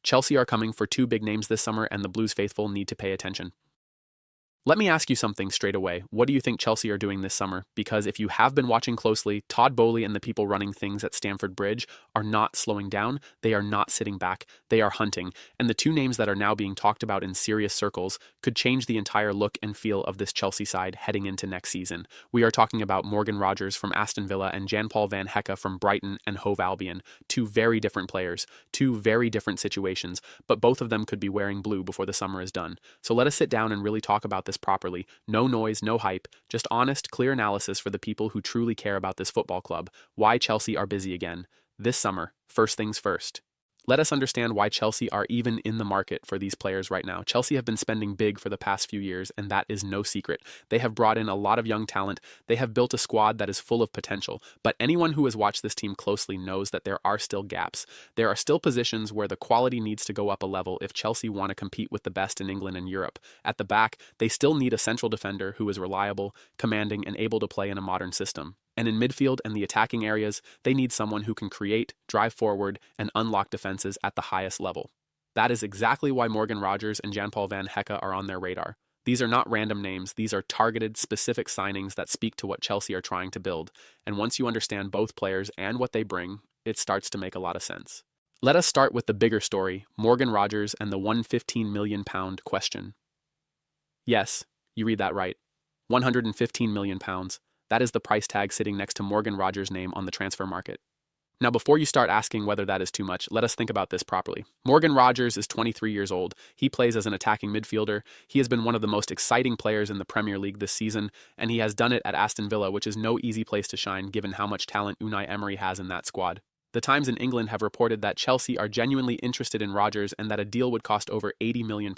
Chelsea are coming for two big names this summer, and the Blues faithful need to pay attention. Let me ask you something straight away. What do you think Chelsea are doing this summer? Because if you have been watching closely, Todd Boehly and the people running things at Stamford Bridge are not slowing down. They are not sitting back. They are hunting. And the two names that are now being talked about in serious circles could change the entire look and feel of this Chelsea side heading into next season. We are talking about Morgan Rogers from Aston Villa and Paul Vanheka from Brighton and Hove Albion. Two very different players, two very different situations, but both of them could be wearing blue before the summer is done. So let us sit down and really talk about this properly. No noise, no hype, just honest, clear analysis for the people who truly care about this football club. Why Chelsea are busy again. This summer, first things first. Let us understand why Chelsea are even in the market for these players right now. Chelsea have been spending big for the past few years, and that is no secret. They have brought in a lot of young talent. They have built a squad that is full of potential. But anyone who has watched this team closely knows that there are still gaps. There are still positions where the quality needs to go up a level if Chelsea want to compete with the best in England and Europe. At the back, they still need a central defender who is reliable, commanding, and able to play in a modern system. And in midfield and the attacking areas, they need someone who can create, drive forward, and unlock defenses at the highest level. That is exactly why Morgan Rogers and Paul Vanheka are on their radar. These are not random names, these are targeted, specific signings that speak to what Chelsea are trying to build. And once you understand both players and what they bring, it starts to make a lot of sense. Let us start with the bigger story, Morgan Rogers and the £115 million question. Yes, you read that right. £115 million. That is the price tag sitting next to Morgan Rogers' name on the transfer market. Now, before you start asking whether that is too much, let us think about this properly. Morgan Rogers is 23 years old. He plays as an attacking midfielder. He has been one of the most exciting players in the Premier League this season, and he has done it at Aston Villa, which is no easy place to shine given how much talent Unai Emery has in that squad. The Times in England have reported that Chelsea are genuinely interested in Rogers and that a deal would cost over £80 million.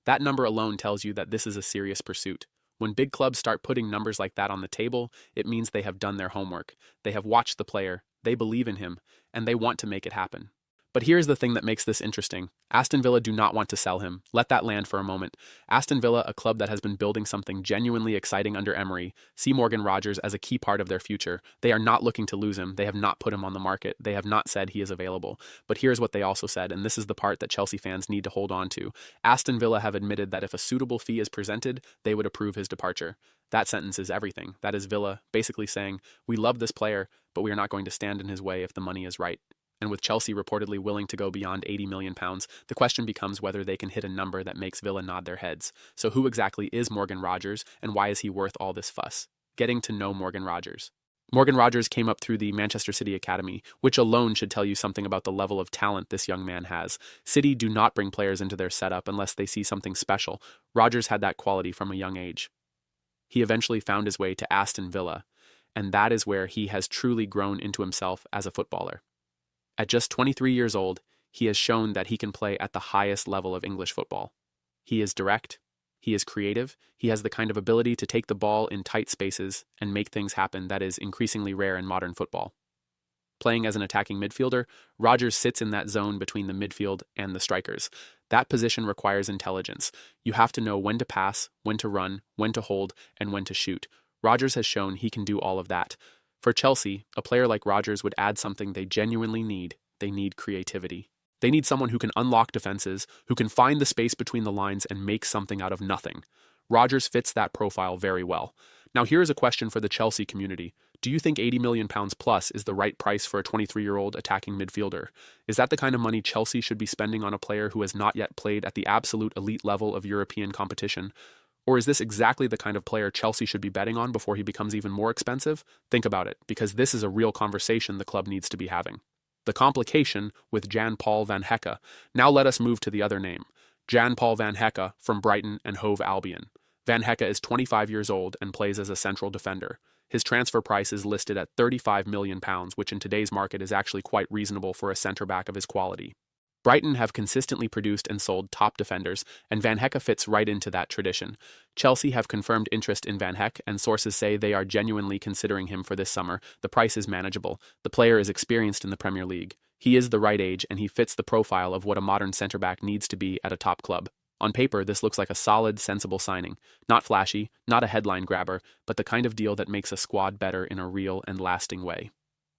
That number alone tells you that this is a serious pursuit. When big clubs start putting numbers like that on the table, it means they have done their homework. They have watched the player, they believe in him, and they want to make it happen. But here's the thing that makes this interesting. Aston Villa do not want to sell him. Let that land for a moment. Aston Villa, a club that has been building something genuinely exciting under Emery, see Morgan Rogers as a key part of their future. They are not looking to lose him. They have not put him on the market. They have not said he is available. But here's what they also said, and this is the part that Chelsea fans need to hold on to. Aston Villa have admitted that if a suitable fee is presented, they would approve his departure. That sentence is everything. That is Villa basically saying, we love this player, but we are not going to stand in his way if the money is right. And with Chelsea reportedly willing to go beyond £80 million, the question becomes whether they can hit a number that makes Villa nod their heads. So who exactly is Morgan Rogers, and why is he worth all this fuss? Getting to know Morgan Rogers. Morgan Rogers came up through the Manchester City Academy, which alone should tell you something about the level of talent this young man has. City do not bring players into their setup unless they see something special. Rogers had that quality from a young age. He eventually found his way to Aston Villa, and that is where he has truly grown into himself as a footballer. At just 23 years old, he has shown that he can play at the highest level of English football. He is direct, he is creative, he has the kind of ability to take the ball in tight spaces and make things happen that is increasingly rare in modern football. Playing as an attacking midfielder, Rogers sits in that zone between the midfield and the strikers. That position requires intelligence. You have to know when to pass, when to run, when to hold, and when to shoot. Rogers has shown he can do all of that. For Chelsea, a player like Rogers would add something they genuinely need. They need creativity. They need someone who can unlock defenses, who can find the space between the lines and make something out of nothing. Rogers fits that profile very well. Now here is a question for the Chelsea community. Do you think £80 million plus is the right price for a 23-year-old attacking midfielder? Is that the kind of money Chelsea should be spending on a player who has not yet played at the absolute elite level of European competition? Or is this exactly the kind of player Chelsea should be betting on before he becomes even more expensive? Think about it, because this is a real conversation the club needs to be having. The complication with Paul Vanheka. Now let us move to the other name, Paul Vanheka from Brighton and Hove Albion. Vanheka is 25 years old and plays as a central defender. His transfer price is listed at £35 million, which in today's market is actually quite reasonable for a centre-back of his quality. Brighton have consistently produced and sold top defenders, and Vanheka fits right into that tradition. Chelsea have confirmed interest in Vanheka, and sources say they are genuinely considering him for this summer. The price is manageable. The player is experienced in the Premier League. He is the right age, and he fits the profile of what a modern centre-back needs to be at a top club. On paper, this looks like a solid, sensible signing. Not flashy, not a headline grabber, but the kind of deal that makes a squad better in a real and lasting way.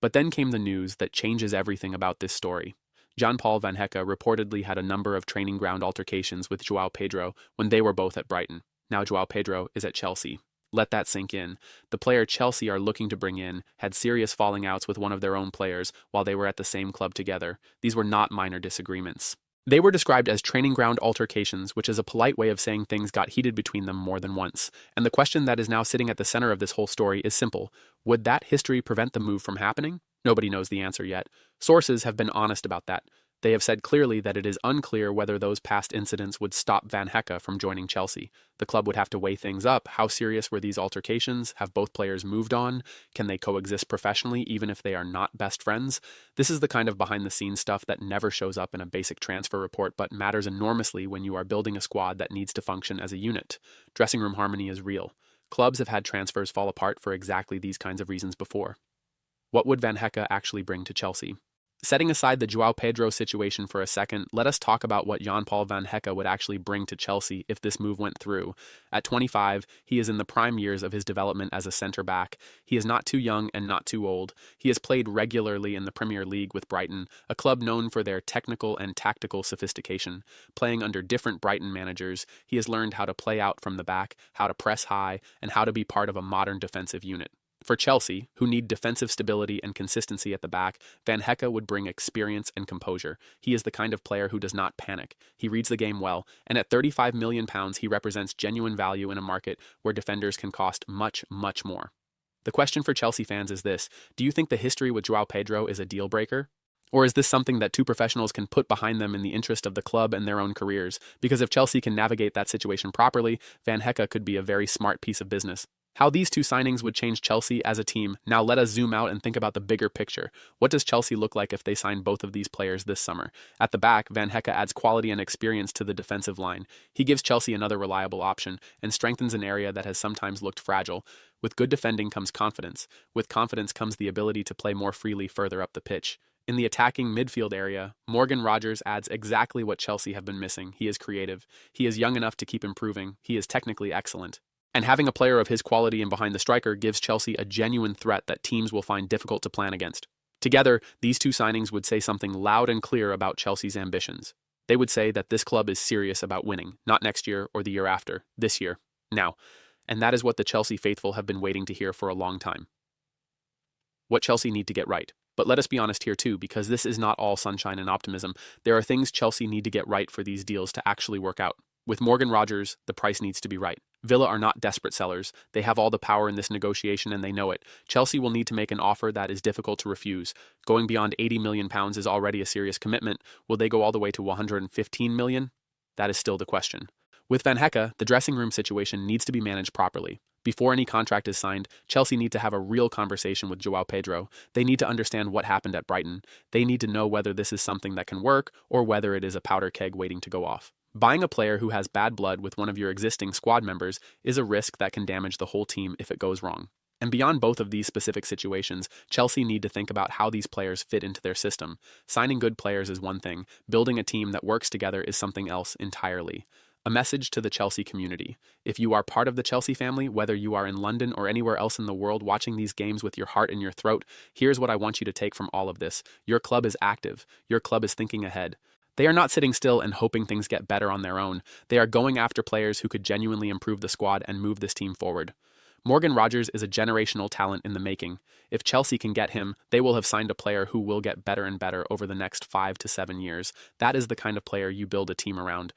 But then came the news that changes everything about this story. Paul Vanheka reportedly had a number of training ground altercations with João Pedro when they were both at Brighton. Now João Pedro is at Chelsea. Let that sink in. The player Chelsea are looking to bring in had serious falling outs with one of their own players while they were at the same club together. These were not minor disagreements. They were described as training ground altercations, which is a polite way of saying things got heated between them more than once. And the question that is now sitting at the center of this whole story is simple. Would that history prevent the move from happening? Nobody knows the answer yet. Sources have been honest about that. They have said clearly that it is unclear whether those past incidents would stop Vanheka from joining Chelsea. The club would have to weigh things up. How serious were these altercations? Have both players moved on? Can they coexist professionally even if they are not best friends? This is the kind of behind-the-scenes stuff that never shows up in a basic transfer report but matters enormously when you are building a squad that needs to function as a unit. Dressing room harmony is real. Clubs have had transfers fall apart for exactly these kinds of reasons before. What would Vanheka actually bring to Chelsea? Setting aside the João Pedro situation for a second, let us talk about what Paul Vanheka would actually bring to Chelsea if this move went through. At 25, he is in the prime years of his development as a centre-back. He is not too young and not too old. He has played regularly in the Premier League with Brighton, a club known for their technical and tactical sophistication. Playing under different Brighton managers, he has learned how to play out from the back, how to press high, and how to be part of a modern defensive unit. For Chelsea, who need defensive stability and consistency at the back, Vanheka would bring experience and composure. He is the kind of player who does not panic. He reads the game well, and at £35 million, he represents genuine value in a market where defenders can cost much, much more. The question for Chelsea fans is this: do you think the history with João Pedro is a deal breaker? Or is this something that two professionals can put behind them in the interest of the club and their own careers? Because if Chelsea can navigate that situation properly, Vanheka could be a very smart piece of business. How these two signings would change Chelsea as a team. Now let us zoom out and think about the bigger picture. What does Chelsea look like if they sign both of these players this summer? At the back, Vanheka adds quality and experience to the defensive line. He gives Chelsea another reliable option and strengthens an area that has sometimes looked fragile. With good defending comes confidence. With confidence comes the ability to play more freely further up the pitch. In the attacking midfield area, Morgan Rogers adds exactly what Chelsea have been missing. He is creative. He is young enough to keep improving. He is technically excellent. And having a player of his quality in behind the striker gives Chelsea a genuine threat that teams will find difficult to plan against. Together, these two signings would say something loud and clear about Chelsea's ambitions. They would say that this club is serious about winning, not next year or the year after, this year, now. And that is what the Chelsea faithful have been waiting to hear for a long time. What Chelsea need to get right. But let us be honest here too, because this is not all sunshine and optimism. There are things Chelsea need to get right for these deals to actually work out. With Morgan Rogers, the price needs to be right. Villa are not desperate sellers. They have all the power in this negotiation and they know it. Chelsea will need to make an offer that is difficult to refuse. Going beyond £80 million is already a serious commitment. Will they go all the way to £115 million? That is still the question. With Vanheka, the dressing room situation needs to be managed properly. Before any contract is signed, Chelsea need to have a real conversation with João Pedro. They need to understand what happened at Brighton. They need to know whether this is something that can work or whether it is a powder keg waiting to go off. Buying a player who has bad blood with one of your existing squad members is a risk that can damage the whole team if it goes wrong. And beyond both of these specific situations, Chelsea need to think about how these players fit into their system. Signing good players is one thing. Building a team that works together is something else entirely. A message to the Chelsea community. If you are part of the Chelsea family, whether you are in London or anywhere else in the world watching these games with your heart in your throat, here's what I want you to take from all of this. Your club is active. Your club is thinking ahead. They are not sitting still and hoping things get better on their own. They are going after players who could genuinely improve the squad and move this team forward. Morgan Rogers is a generational talent in the making. If Chelsea can get him, they will have signed a player who will get better and better over the next 5 to 7 years. That is the kind of player you build a team around.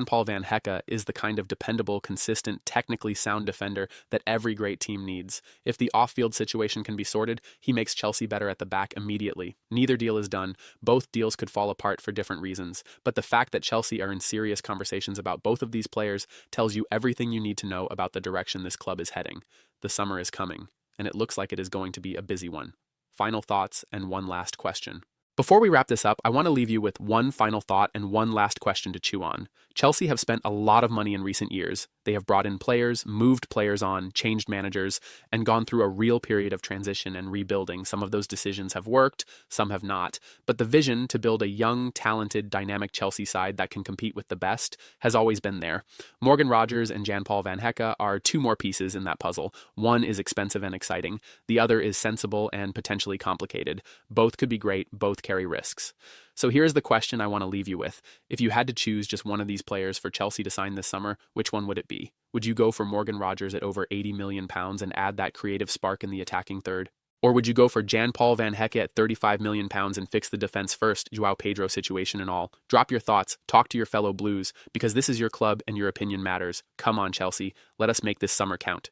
Paul Vanheka is the kind of dependable, consistent, technically sound defender that every great team needs. If the off-field situation can be sorted, he makes Chelsea better at the back immediately. Neither deal is done. Both deals could fall apart for different reasons. But the fact that Chelsea are in serious conversations about both of these players tells you everything you need to know about the direction this club is heading. The summer is coming, and it looks like it is going to be a busy one. Final thoughts and one last question. Before we wrap this up, I want to leave you with one final thought and one last question to chew on. Chelsea have spent a lot of money in recent years. They have brought in players, moved players on, changed managers, and gone through a real period of transition and rebuilding. Some of those decisions have worked, some have not. But the vision to build a young, talented, dynamic Chelsea side that can compete with the best has always been there. Morgan Rogers and Paul Vanheka are two more pieces in that puzzle. One is expensive and exciting. The other is sensible and potentially complicated. Both could be great, both carry risks. So here's the question I want to leave you with. If you had to choose just one of these players for Chelsea to sign this summer, which one would it be? Would you go for Morgan Rogers at over £80 million and add that creative spark in the attacking third? Or would you go for Paul Vanheka at £35 million and fix the defense first, Joao Pedro situation and all? Drop your thoughts, talk to your fellow Blues, because this is your club and your opinion matters. Come on, Chelsea, let us make this summer count.